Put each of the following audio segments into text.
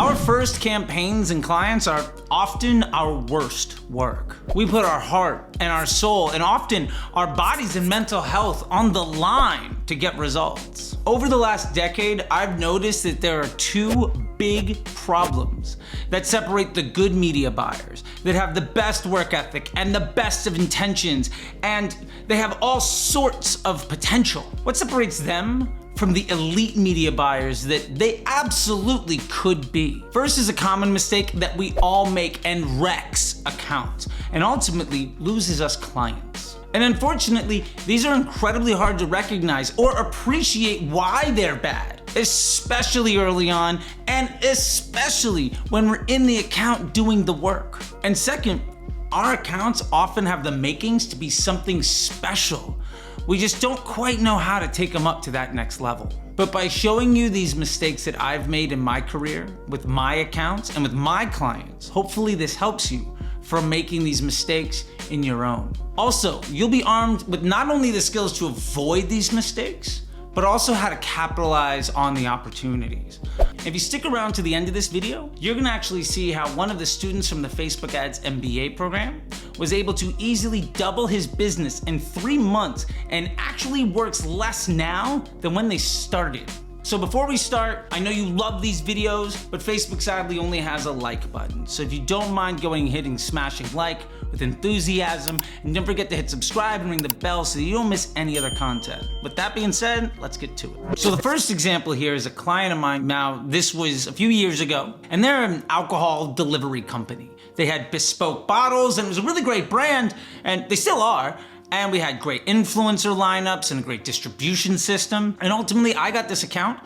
Our first campaigns and clients are often our worst work. We put our heart and our soul and often our bodies and mental health on the line to get results. Over the last decade, I've noticed that there are two big problems that separate the good media buyers that have the best work ethic and the best of intentions, and they have all sorts of potential. What separates them from the elite media buyers that they absolutely could be? First is a common mistake that we all make and wrecks accounts and ultimately loses us clients. And unfortunately, these are incredibly hard to recognize or appreciate why they're bad, especially early on and especially when we're in the account doing the work. And second, our accounts often have the makings to be something special. We just don't quite know how to take them up to that next level. But by showing you these mistakes that I've made in my career, with my accounts and with my clients, hopefully this helps you from making these mistakes in your own. Also, you'll be armed with not only the skills to avoid these mistakes, but also how to capitalize on the opportunities. If you stick around to the end of this video, you're gonna actually see how one of the students from the Facebook Ads MBA program was able to easily double his business in 3 months and actually works less now than when they started. So before we start, I know you love these videos, but Facebook sadly only has a like button. So if you don't mind going and hitting smashing like with enthusiasm, and don't forget to hit subscribe and ring the bell so you don't miss any other content. With that being said, let's get to it. So the first example here is a client of mine. Now, this was a few years ago, and they're an alcohol delivery company. They had bespoke bottles, and it was a really great brand, and they still are. And we had great influencer lineups and a great distribution system. And ultimately, I got this account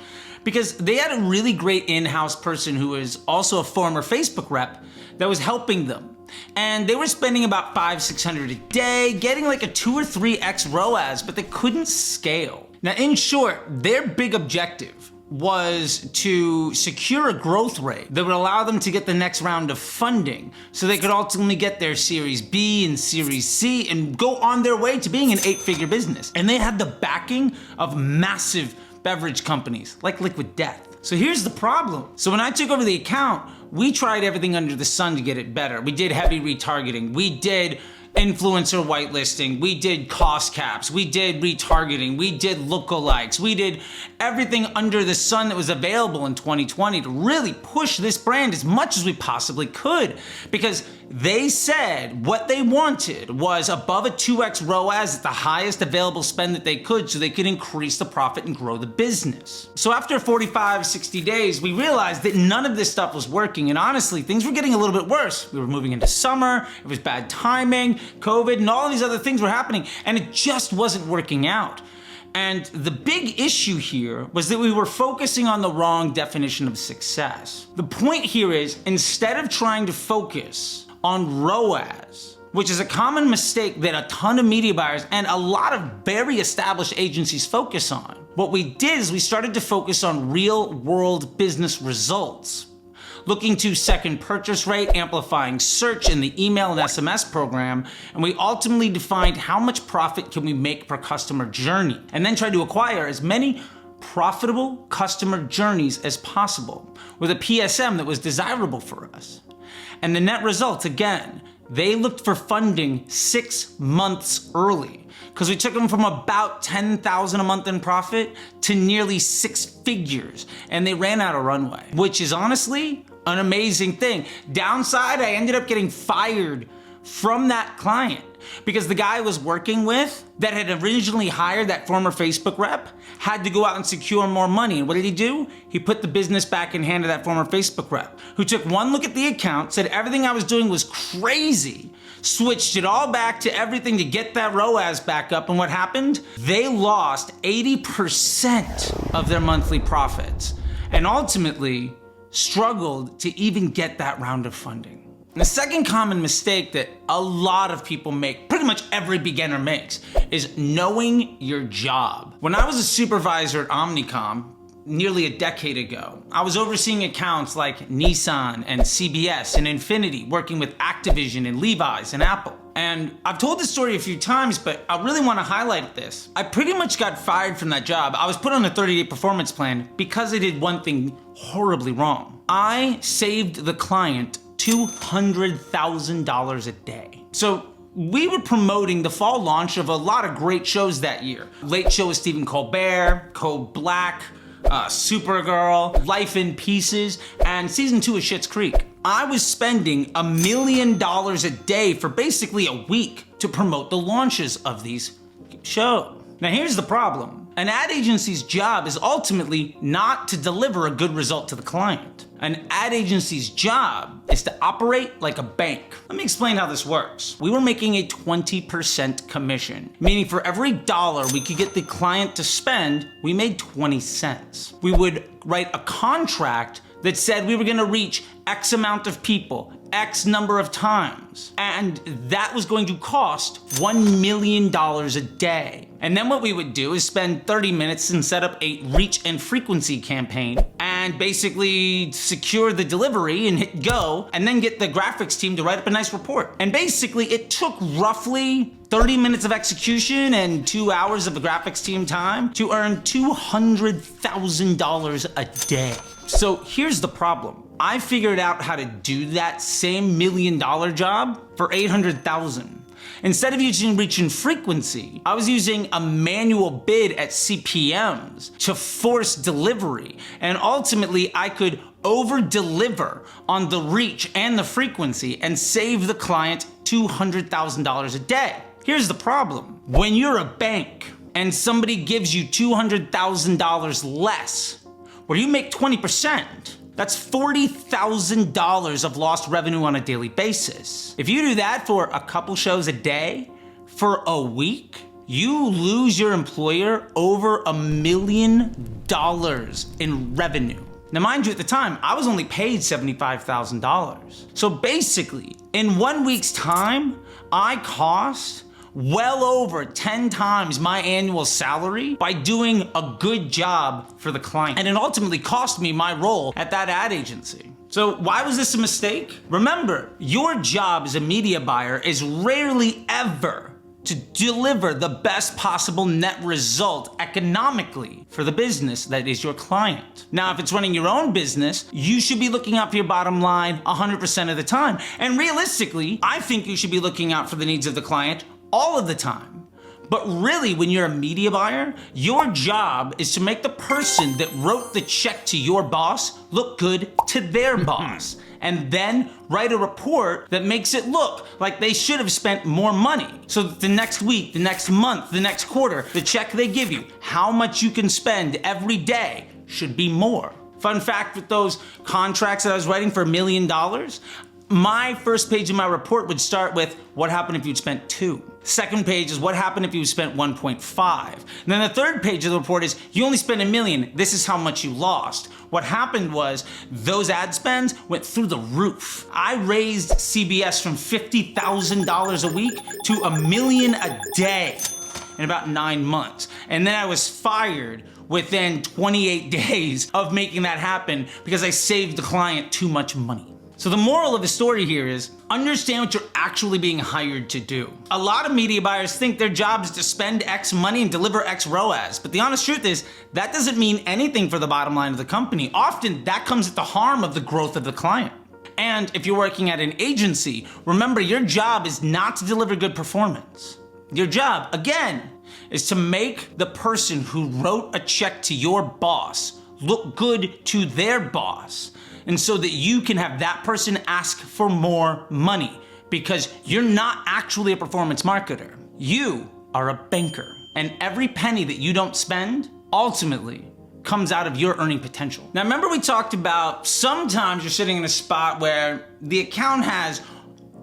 because they had a really great in-house person who was also a former Facebook rep that was helping them. And they were spending about $500-600 a day, getting like a 2 or 3x ROAS, but they couldn't scale. Now, in short, their big objective was to secure a growth rate that would allow them to get the next round of funding so they could ultimately get their Series B and Series C and go on their way to being an 8-figure business. And they had the backing of massive beverage companies like Liquid Death. So here's the problem. So when I took over the account, we tried everything under the sun to get it better. We did heavy retargeting. We did influencer whitelisting, we did cost caps, we did retargeting, we did lookalikes, we did everything under the sun that was available in 2020 to really push this brand as much as we possibly could, because they said what they wanted was above a 2x ROAS at the highest available spend that they could so they could increase the profit and grow the business. So after 45-60 days, we realized that none of this stuff was working, and honestly, things were getting a little bit worse. We were moving into summer, it was bad timing, COVID, and all these other things were happening, and it just wasn't working out. And the big issue here was that we were focusing on the wrong definition of success. The point here is, instead of trying to focus on ROAS, which is a common mistake that a ton of media buyers and a lot of very established agencies focus on, what we did is we started to focus on real world business results, looking to second purchase rate, amplifying search in the email and SMS program, and we ultimately defined how much profit can we make per customer journey, and then tried to acquire as many profitable customer journeys as possible with a PSM that was desirable for us. And the net results, again, they looked for funding 6 months early, because we took them from about $10,000 a month in profit to nearly 6 figures, and they ran out of runway, which is honestly an amazing thing. Downside, I ended up getting fired from that client because the guy I was working with that had originally hired that former Facebook rep had to go out and secure more money. And what did he do? He put the business back in hand of that former Facebook rep, who took one look at the account, said everything I was doing was crazy, switched it all back to everything to get that ROAS back up, and what happened? They lost 80% of their monthly profits and ultimately struggled to even get that round of funding. And the second common mistake that a lot of people make, pretty much every beginner makes, is knowing your job. When I was a supervisor at Omnicom, nearly a decade ago. I was overseeing accounts like Nissan and CBS and Infinity, working with Activision and Levi's and Apple. And I've told this story a few times, but I really want to highlight this. I pretty much got fired from that job. I was put on a 30-day performance plan because I did one thing horribly wrong. I saved the client $200,000 a day. So we were promoting the fall launch of a lot of great shows that year. Late Show with Stephen Colbert, Code Black, Supergirl, Life in Pieces, and season 2 of Schitt's Creek. I was spending $1 million a day for basically a week to promote the launches of these shows. Now here's the problem. An ad agency's job is ultimately not to deliver a good result to the client. An ad agency's job is to operate like a bank. Let me explain how this works. We were making a 20% commission, meaning for every dollar we could get the client to spend, we made 20 cents. We would write a contract that said we were gonna reach X amount of people, X number of times, and that was going to cost $1 million a day. And then what we would do is spend 30 minutes and set up a reach and frequency campaign and basically secure the delivery and hit go, and then get the graphics team to write up a nice report. And basically it took roughly 30 minutes of execution and 2 hours of the graphics team time to earn $200,000 a day. So here's the problem. I figured out how to do that same $1 million job for $800,000. Instead of using reach and frequency, I was using a manual bid at CPMs to force delivery. And ultimately, I could over-deliver on the reach and the frequency and save the client $200,000 a day. Here's the problem. When you're a bank and somebody gives you $200,000 less, where you make 20%, that's $40,000 of lost revenue on a daily basis. If you do that for a couple shows a day, for a week, you lose your employer over $1 million in revenue. Now mind you, at the time, I was only paid $75,000. So basically, in 1 week's time, I cost well over 10 times my annual salary by doing a good job for the client. And it ultimately cost me my role at that ad agency. So why was this a mistake? Remember, your job as a media buyer is rarely ever to deliver the best possible net result economically for the business that is your client. Now, if it's running your own business, you should be looking out for your bottom line 100% of the time. And realistically, I think you should be looking out for the needs of the client all of the time. But really, when you're a media buyer, your job is to make the person that wrote the check to your boss look good to their boss, and then write a report that makes it look like they should have spent more money. So that the next week, the next month, the next quarter, the check they give you, how much you can spend every day should be more. Fun fact with those contracts that I was writing for $1 million, my first page of my report would start with what happened if you'd spent 2. Second page is what happened if you spent 1.5. And then the third page of the report is you only spent $1 million. This is how much you lost. What happened was those ad spends went through the roof. I raised CBS from $50,000 a week to $1 million a day in about 9 months. And then I was fired within 28 days of making that happen because I saved the client too much money. So the moral of the story here is understand what you're actually being hired to do. A lot of media buyers think their job is to spend X money and deliver X ROAS, but the honest truth is that doesn't mean anything for the bottom line of the company. Often that comes at the harm of the growth of the client. And if you're working at an agency, remember your job is not to deliver good performance. Your job, again, is to make the person who wrote a check to your boss look good to their boss. And so that you can have that person ask for more money because you're not actually a performance marketer. You are a banker. And every penny that you don't spend ultimately comes out of your earning potential. Now remember we talked about sometimes you're sitting in a spot where the account has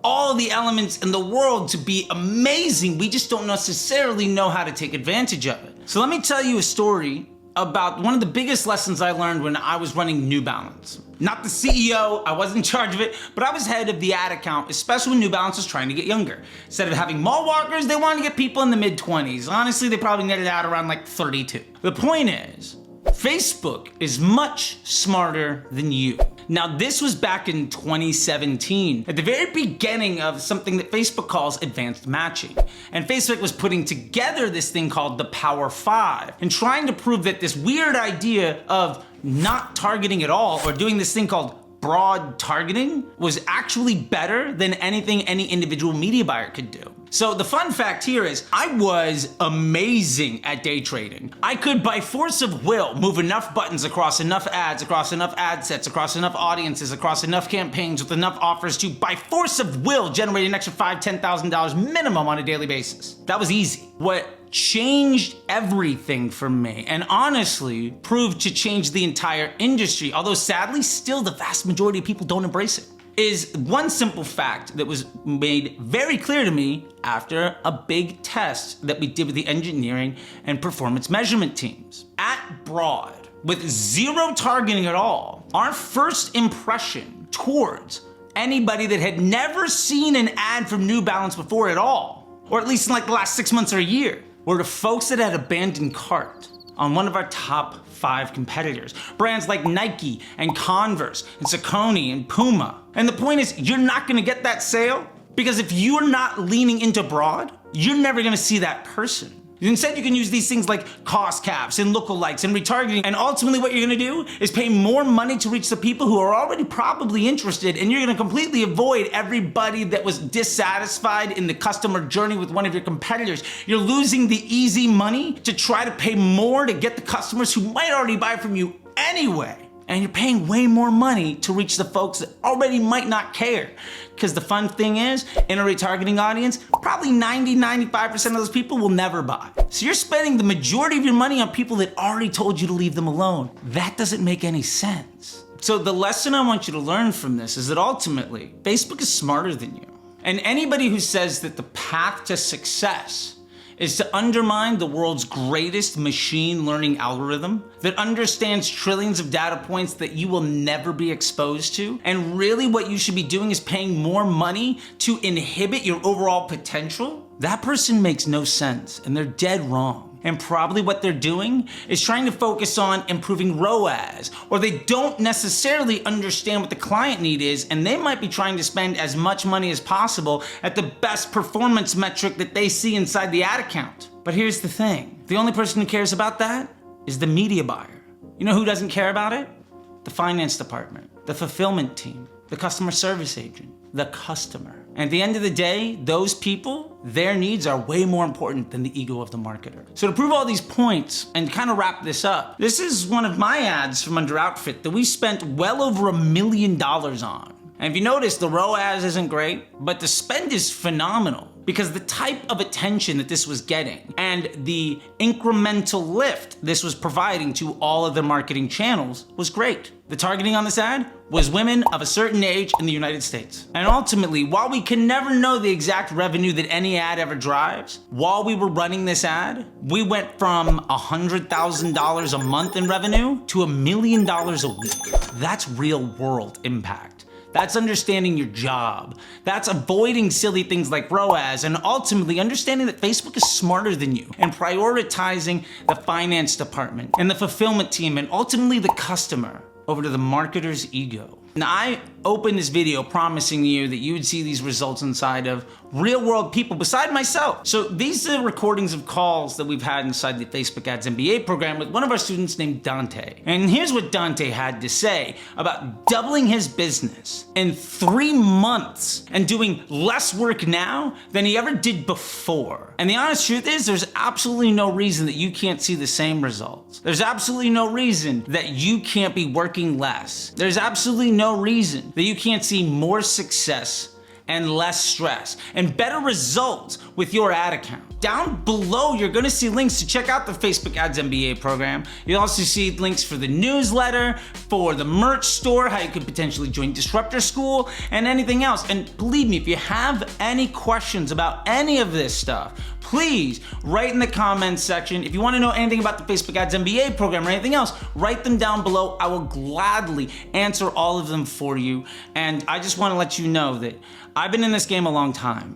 all the elements in the world to be amazing. We just don't necessarily know how to take advantage of it. So let me tell you a story about one of the biggest lessons I learned when I was running New Balance. Not the CEO, I wasn't in charge of it, but I was head of the ad account, especially when New Balance was trying to get younger. Instead of having mall walkers, they wanted to get people in the mid-20s. Honestly, they probably netted out around like 32. The point is, Facebook is much smarter than you. Now, this was back in 2017, at the very beginning of something that Facebook calls advanced matching. And Facebook was putting together this thing called the Power 5 and trying to prove that this weird idea of not targeting at all or doing this thing called broad targeting was actually better than anything any individual media buyer could do. So the fun fact here is I was amazing at day trading. I could, by force of will, move enough buttons across enough ads, across enough ad sets, across enough audiences, across enough campaigns with enough offers to, by force of will, generate an extra $5,000, $10,000 minimum on a daily basis. That was easy. What changed everything for me, and honestly proved to change the entire industry, although sadly still the vast majority of people don't embrace it, is one simple fact that was made very clear to me after a big test that we did with the engineering and performance measurement teams. At Broad, with zero targeting at all, our first impression towards anybody that had never seen an ad from New Balance before at all, or at least in like the last 6 months or a year, were the folks that had abandoned cart on one of our top 5 competitors. Brands like Nike and Converse and Saucony and Puma. And the point is, you're not gonna get that sale because if you're not leaning into broad, you're never gonna see that person. Instead, you can use these things like cost caps and lookalikes and retargeting, and ultimately what you're gonna do is pay more money to reach the people who are already probably interested, and you're gonna completely avoid everybody that was dissatisfied in the customer journey with one of your competitors. You're losing the easy money to try to pay more to get the customers who might already buy from you anyway. And you're paying way more money to reach the folks that already might not care. Because the fun thing is, in a retargeting audience, probably 90-95% of those people will never buy. So you're spending the majority of your money on people that already told you to leave them alone. That doesn't make any sense. So the lesson I want you to learn from this is that ultimately, Facebook is smarter than you. And anybody who says that the path to success is to undermine the world's greatest machine learning algorithm that understands trillions of data points that you will never be exposed to, and really what you should be doing is paying more money to inhibit your overall potential, that person makes no sense and they're dead wrong. And probably what they're doing is trying to focus on improving ROAS, or they don't necessarily understand what the client need is, and they might be trying to spend as much money as possible at the best performance metric that they see inside the ad account. But here's the thing, the only person who cares about that is the media buyer. You know who doesn't care about it? The finance department, the fulfillment team, the customer service agent, the customer. And at the end of the day, those people, their needs are way more important than the ego of the marketer. So to prove all these points and kind of wrap this up, this is one of my ads from Under Outfit that we spent well over $1 million on. And if you notice, the ROAS isn't great, but the spend is phenomenal because the type of attention that this was getting and the incremental lift this was providing to all of the marketing channels was great. The targeting on this ad was women of a certain age in the United States. And ultimately, while we can never know the exact revenue that any ad ever drives, while we were running this ad, we went from $100,000 a month in revenue to $1 million a week. That's real world impact. That's understanding your job. That's avoiding silly things like ROAS, and ultimately understanding that Facebook is smarter than you and prioritizing the finance department and the fulfillment team and ultimately the customer over to the marketer's ego. Now, I opened this video promising you that you would see these results inside of real world people beside myself. So these are recordings of calls that we've had inside the Facebook Ads MBA program with one of our students named Dante. And here's what Dante had to say about doubling his business in 3 months and doing less work now than he ever did before. And the honest truth is, there's absolutely no reason that you can't see the same results. There's absolutely no reason that you can't be working less. There's absolutely no reason that you can't see more success and less stress and better results with your ad account. Down below, you're gonna see links to check out the Facebook Ads MBA program. You'll also see links for the newsletter, for the merch store, how you could potentially join Disruptor School, and anything else. And believe me, if you have any questions about any of this stuff, please write in the comments section. If you wanna know anything about the Facebook Ads MBA program or anything else, write them down below. I will gladly answer all of them for you. And I just wanna let you know that I've been in this game a long time,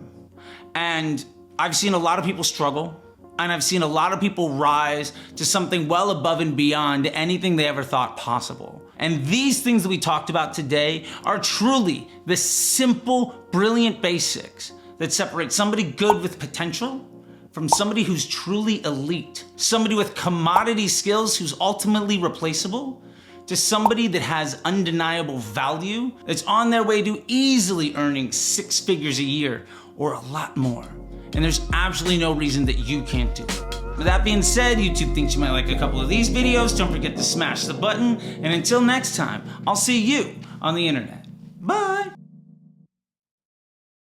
and I've seen a lot of people struggle, And I've seen a lot of people rise to something well above and beyond anything they ever thought possible. And these things that we talked about today are truly the simple, brilliant basics that separate somebody good with potential from somebody who's truly elite, somebody with commodity skills who's ultimately replaceable, to somebody that has undeniable value, that's on their way to easily earning 6 figures a year or a lot more. And there's absolutely no reason that you can't do it. With that being said, YouTube thinks you might like a couple of these videos. Don't forget to smash the button. And until next time, I'll see you on the internet. Bye.